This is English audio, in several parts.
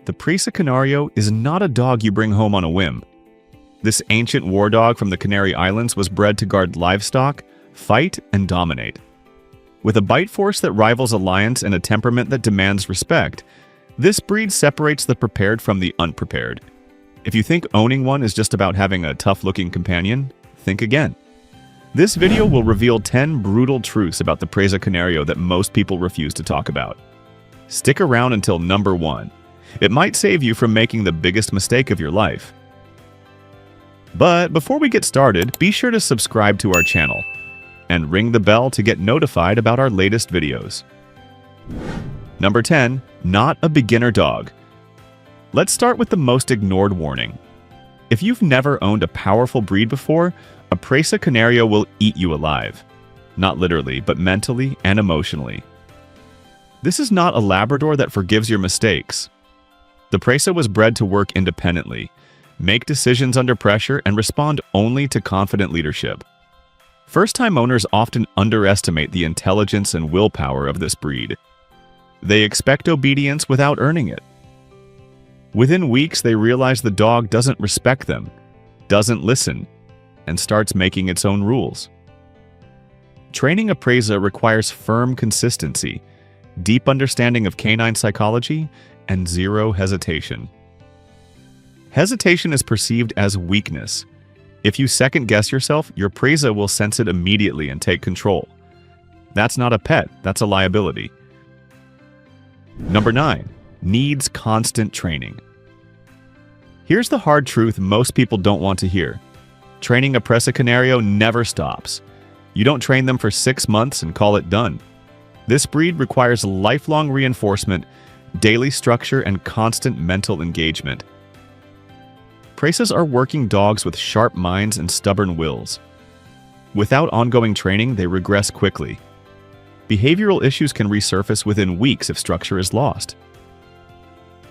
The Presa Canario is not a dog you bring home on a whim. This ancient war dog from the Canary Islands was bred to guard livestock, fight, and dominate. With a bite force that rivals a lion's and a temperament that demands respect, this breed separates the prepared from the unprepared. If you think owning one is just about having a tough-looking companion, think again. This video will reveal 10 brutal truths about the Presa Canario that most people refuse to talk about. Stick around until number 1. It might save you from making the biggest mistake of your life. But before we get started, be sure to subscribe to our channel and ring the bell to get notified about our latest videos. Number 10. Not a beginner dog. Let's start with the most ignored warning. If you've never owned a powerful breed before, a Presa Canario will eat you alive. Not literally, but mentally and emotionally. This is not a Labrador that forgives your mistakes. The Presa was bred to work independently, make decisions under pressure, and respond only to confident leadership. First-time owners often underestimate the intelligence and willpower of this breed. They expect obedience without earning it. Within weeks, they realize the dog doesn't respect them, doesn't listen, and starts making its own rules. Training a Presa requires firm consistency, deep understanding of canine psychology, and zero hesitation. Hesitation is perceived as weakness. If you second-guess yourself, your Presa will sense it immediately and take control. That's not a pet, that's a liability. Number 9. Needs constant training. Here's the hard truth most people don't want to hear. Training a Presa Canario never stops. You don't train them for 6 months and call it done. This breed requires lifelong reinforcement, daily structure, and constant mental engagement. Presas are working dogs with sharp minds and stubborn wills. Without ongoing training, they regress quickly. Behavioral issues can resurface within weeks if structure is lost.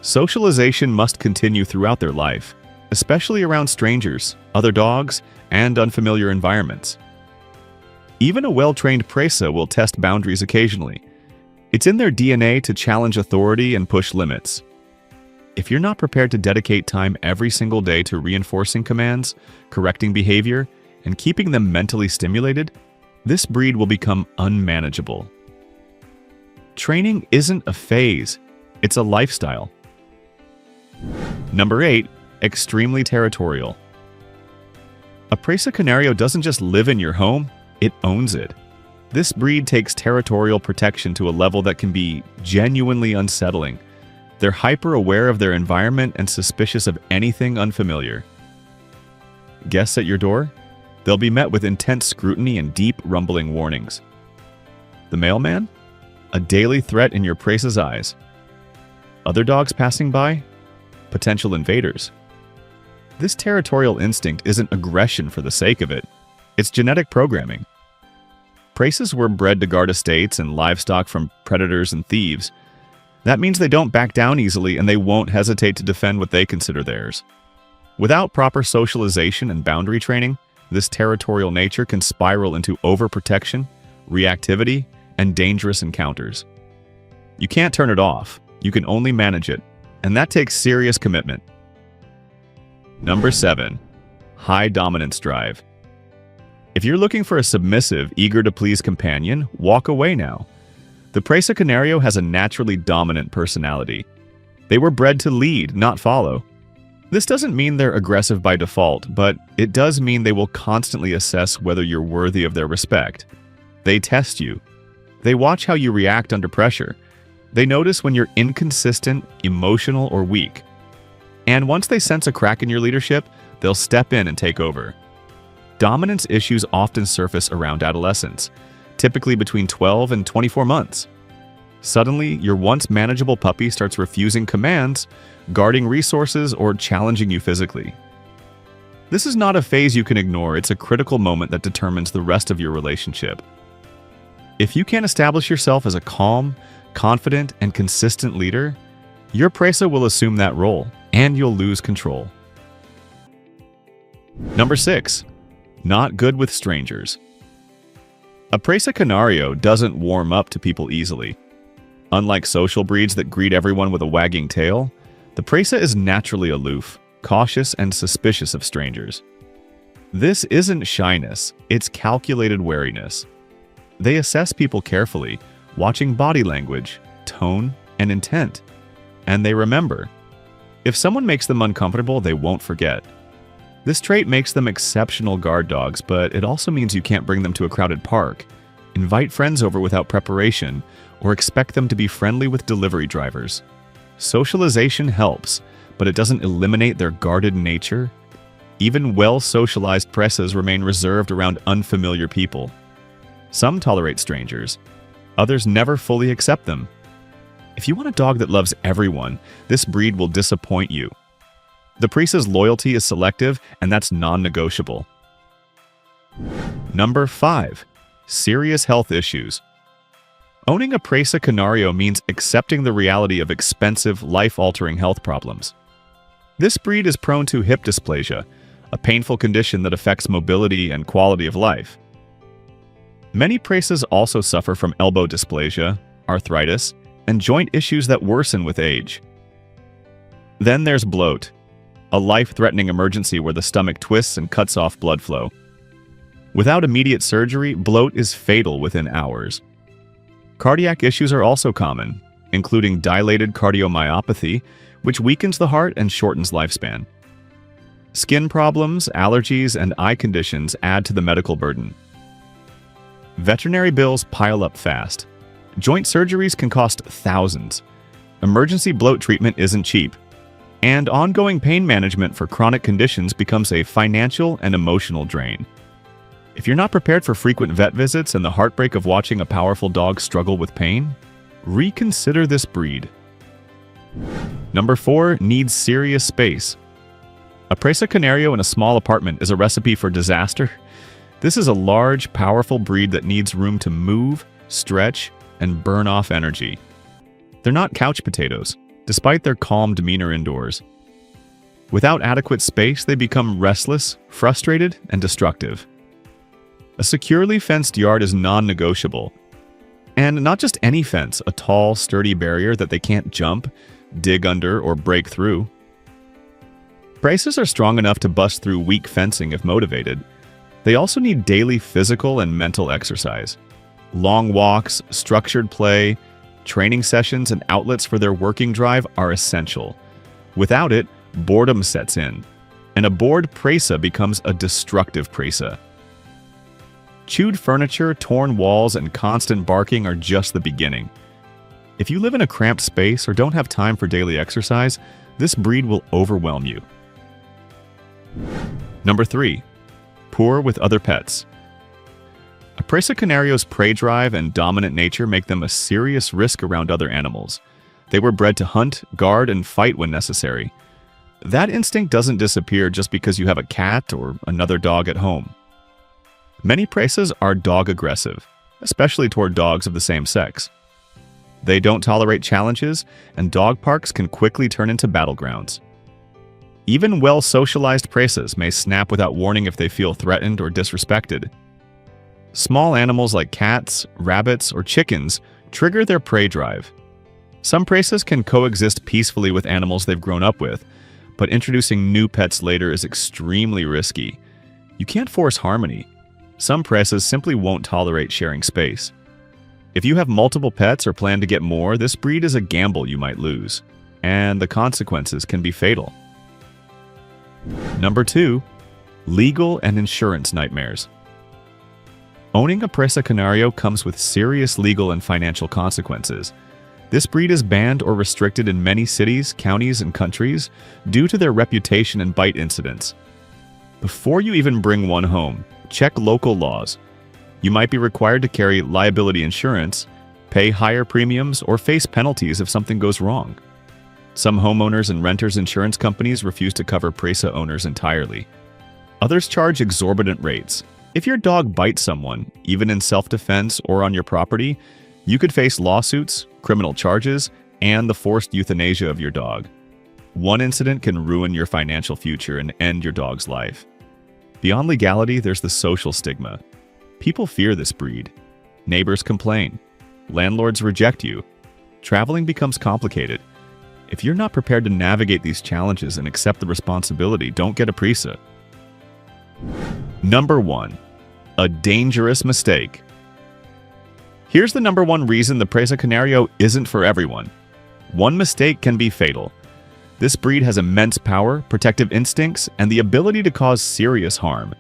Socialization must continue throughout their life, especially around strangers, other dogs, and unfamiliar environments. Even a well-trained Presa will test boundaries occasionally. It's in their DNA to challenge authority and push limits. If you're not prepared to dedicate time every single day to reinforcing commands, correcting behavior, and keeping them mentally stimulated, this breed will become unmanageable. Training isn't a phase, it's a lifestyle. Number 8. Extremely territorial. A Presa Canario doesn't just live in your home, it owns it. This breed takes territorial protection to a level that can be genuinely unsettling. They're hyper-aware of their environment and suspicious of anything unfamiliar. Guests at your door? They'll be met with intense scrutiny and deep, rumbling warnings. The mailman? A daily threat in your Presa's eyes. Other dogs passing by? Potential invaders. This territorial instinct isn't aggression for the sake of it. It's genetic programming. Presas were bred to guard estates and livestock from predators and thieves. That means they don't back down easily and they won't hesitate to defend what they consider theirs. Without proper socialization and boundary training, this territorial nature can spiral into overprotection, reactivity, and dangerous encounters. You can't turn it off, you can only manage it, and that takes serious commitment. Number 7. High dominance drive. If you're looking for a submissive, eager-to-please companion, walk away now. The Presa Canario has a naturally dominant personality. They were bred to lead, not follow. This doesn't mean they're aggressive by default, but it does mean they will constantly assess whether you're worthy of their respect. They test you. They watch how you react under pressure. They notice when you're inconsistent, emotional, or weak. And once they sense a crack in your leadership, they'll step in and take over. Dominance issues often surface around adolescence, typically between 12 and 24 months. Suddenly, your once manageable puppy starts refusing commands, guarding resources, or challenging you physically. This is not a phase you can ignore, it's a critical moment that determines the rest of your relationship. If you can't establish yourself as a calm, confident, and consistent leader, your Presa will assume that role, and you'll lose control. Number 6. Not good with strangers. A Presa Canario doesn't warm up to people easily. Unlike social breeds that greet everyone with a wagging tail, The Presa is naturally aloof, cautious, and suspicious of strangers. This isn't shyness, it's calculated wariness. They assess people carefully, watching body language, tone, and intent. And they remember. If someone makes them uncomfortable, they won't forget. This trait makes them exceptional guard dogs, but it also means you can't bring them to a crowded park, invite friends over without preparation, or expect them to be friendly with delivery drivers. Socialization helps, but it doesn't eliminate their guarded nature. Even well-socialized Presas remain reserved around unfamiliar people. Some tolerate strangers. Others never fully accept them. If you want a dog that loves everyone, this breed will disappoint you. The Presa's loyalty is selective, and that's non-negotiable. Number 5. Serious health issues. Owning a Presa Canario means accepting the reality of expensive, life-altering health problems. This breed is prone to hip dysplasia, a painful condition that affects mobility and quality of life. Many Presas also suffer from elbow dysplasia, arthritis, and joint issues that worsen with age. Then there's bloat, a life-threatening emergency where the stomach twists and cuts off blood flow. Without immediate surgery, bloat is fatal within hours. Cardiac issues are also common, including dilated cardiomyopathy, which weakens the heart and shortens lifespan. Skin problems, allergies, and eye conditions add to the medical burden. Veterinary bills pile up fast. Joint surgeries can cost thousands. Emergency bloat treatment isn't cheap. And ongoing pain management for chronic conditions becomes a financial and emotional drain. If you're not prepared for frequent vet visits and the heartbreak of watching a powerful dog struggle with pain, reconsider this breed. Number 4. Needs serious space. A Presa Canario in a small apartment is a recipe for disaster. This is a large, powerful breed that needs room to move, stretch, and burn off energy. They're not couch potatoes, despite their calm demeanor indoors. Without adequate space, they become restless, frustrated, and destructive. A securely fenced yard is non-negotiable. And not just any fence, a tall, sturdy barrier that they can't jump, dig under, or break through. Presas are strong enough to bust through weak fencing if motivated. They also need daily physical and mental exercise. Long walks, structured play, training sessions, and outlets for their working drive are essential. Without it, boredom sets in, and a bored Presa becomes a destructive Presa. Chewed furniture, torn walls, and constant barking are just the beginning. If you live in a cramped space or don't have time for daily exercise, this breed will overwhelm you. Number 3. Poor with other pets. A Presa Canario's prey drive and dominant nature make them a serious risk around other animals. They were bred to hunt, guard, and fight when necessary. That instinct doesn't disappear just because you have a cat or another dog at home. Many Presas are dog-aggressive, especially toward dogs of the same sex. They don't tolerate challenges, and dog parks can quickly turn into battlegrounds. Even well-socialized Presas may snap without warning if they feel threatened or disrespected. Small animals like cats, rabbits, or chickens trigger their prey drive. Some Presas can coexist peacefully with animals they've grown up with, but introducing new pets later is extremely risky. You can't force harmony. Some Presas simply won't tolerate sharing space. If you have multiple pets or plan to get more, this breed is a gamble you might lose, and the consequences can be fatal. Number 2. Legal and insurance nightmares. Owning a Presa Canario comes with serious legal and financial consequences. This breed is banned or restricted in many cities, counties, and countries due to their reputation and bite incidents. Before you even bring one home, check local laws. You might be required to carry liability insurance, pay higher premiums, or face penalties if something goes wrong. Some homeowners and renters insurance companies refuse to cover Presa owners entirely. Others charge exorbitant rates. If your dog bites someone, even in self-defense or on your property, you could face lawsuits, criminal charges, and the forced euthanasia of your dog. One incident can ruin your financial future and end your dog's life. Beyond legality, there's the social stigma. People fear this breed. Neighbors complain. Landlords reject you. Traveling becomes complicated. If you're not prepared to navigate these challenges and accept the responsibility, don't get a Presa. Number 1. A dangerous mistake. Here's the number 1 reason the Presa Canario isn't for everyone. One mistake can be fatal. This breed has immense power, protective instincts, and the ability to cause serious harm.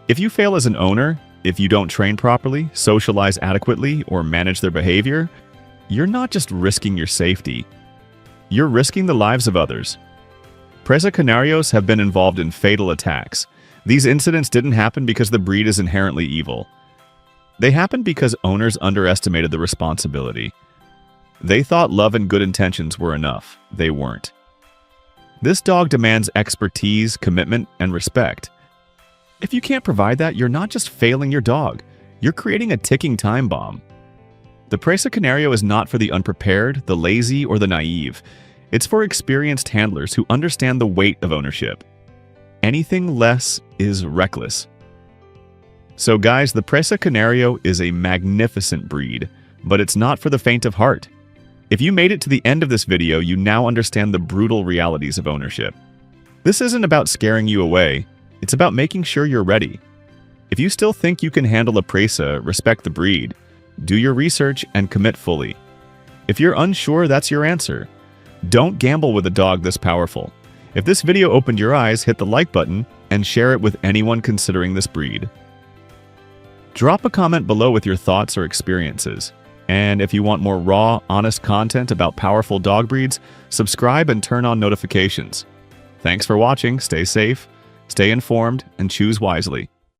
If you fail as an owner, if you don't train properly, socialize adequately, or manage their behavior, you're not just risking your safety. You're risking the lives of others. Presa Canarios have been involved in fatal attacks. These incidents didn't happen because the breed is inherently evil. They happened because owners underestimated the responsibility. They thought love and good intentions were enough. They weren't. This dog demands expertise, commitment, and respect. If you can't provide that, you're not just failing your dog. You're creating a ticking time bomb. The Presa Canario is not for the unprepared, the lazy, or the naive. It's for experienced handlers who understand the weight of ownership. Anything less is reckless. So guys, the Presa Canario is a magnificent breed, but it's not for the faint of heart. If you made it to the end of this video, you now understand the brutal realities of ownership. This isn't about scaring you away, it's about making sure you're ready. If you still think you can handle a Presa, respect the breed, do your research and commit fully. If you're unsure, that's your answer. Don't gamble with a dog this powerful. If this video opened your eyes, hit the like button and share it with anyone considering this breed. Drop a comment below with your thoughts or experiences. And if you want more raw, honest content about powerful dog breeds, subscribe and turn on notifications. Thanks for watching, stay safe, stay informed, and choose wisely.